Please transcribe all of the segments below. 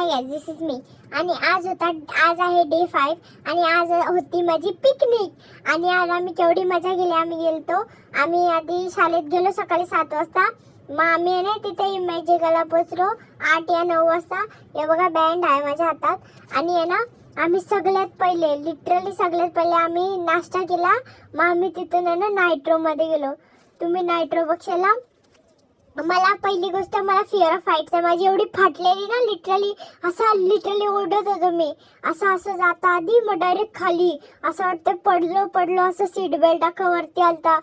Hi guys, this is me. आणि आज आहे डे 5 आणि आज होती माझी पिकनिक. आणि आज आम्ही केवढी मजा केली. आम्ही आधी शाळेत गेलो सकाळी 7 वाजता. मग आम्ही ना तिथे मॅजिकला पोचलो 8 या 9 वाजता. हे बघा बँड आहे माझ्या हातात. आणि आहे ना आम्ही लिटरली सगळ्यात पहिले आम्ही नाश्ता केला. मग आम्ही तिथून आहे ना नायट्रोमध्ये गेलो. तुम्ही नायट्रो बघशाला. मला पहिली गोष्ट मला फिअर ऑफ हाईट्स आहे. माझी एवढी फाटलेली ना लिटरली ओढत होतो मी. असं जाता आधी मग डायरेक्ट खाली असं वाटतं पडलो असं सीट बेल्ट वरती आलता.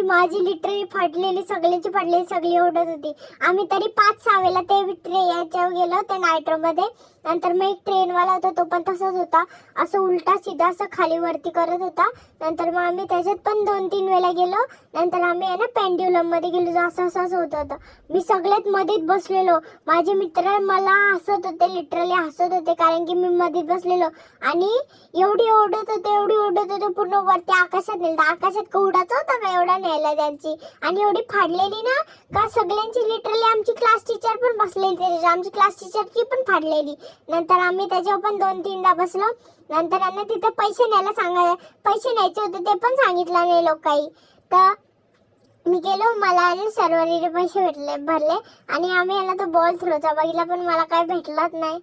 माझी लिटरली सगळी ओढत होती. आम्ही तरी 5-6 वेळा ते याच्यावर गेलो त्या नायट्रोमध्ये. नंतर मग एक ट्रेनवाला होता तो पण तसाच होता. असं उलटा सीधा असं खाली वरती करत होता. नंतर मग आम्ही त्याच्यात पण 2-3 वेळा गेलो. नंतर आम्ही आहे ना पेंड्युलम मध्ये गेलो. असं होतं. मी सगळ्यात मध्येच बसलेलो. माझे मित्र मला लिटरली हसत होते कारण की मी मध्येच बसलेलो. आणि एवढी ओढत होते पूर्ण वरती आकाशात नेलं. आकाशात उडायचं होता का एवढा न्यायला त्यांची. आणि एवढी फाडलेली ना का सगळ्यांची लिटरली आमची क्लास टीचर पण बसलेली त्याच्यावर. आमची क्लास टीचरची पण फाडलेली. नंतर आम्ही त्याच्यावर पण 2-3दा बसलो. नंतर आम्ही तिथे पैसे न्यायचे होते ते पण सांगितलं नाही लोकांनी. तर मी गेलो. मला सर्वांनी पैसे भरले. आणि आम्ही याला तो बॉल थ्रोचा बघितला पण मला काय भेटलाच नाही.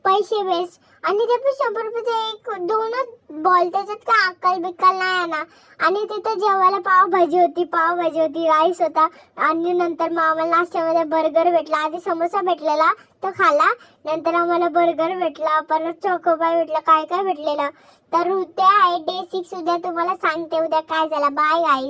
पैसे वेस्ट. आणि ते पण 100 रुपयाचे 2च बॉल. त्याच्यात काय अक्कल बिक्कल नाही ना. आणि तिथे जेवायला पावभाजी होती राईस होता. आणि नंतर मग आम्हाला नाश्त्यामध्ये बर्गर भेटला. आधी समोसा भेटलेला तो खाला. नंतर आम्हाला बर्गर भेटला. परत चोकोपाय भेटला. काय भेटलेलं. तर उद्या आहे डे 6. उद्या तुम्हाला सांगते उद्या काय झालं. Bye guys.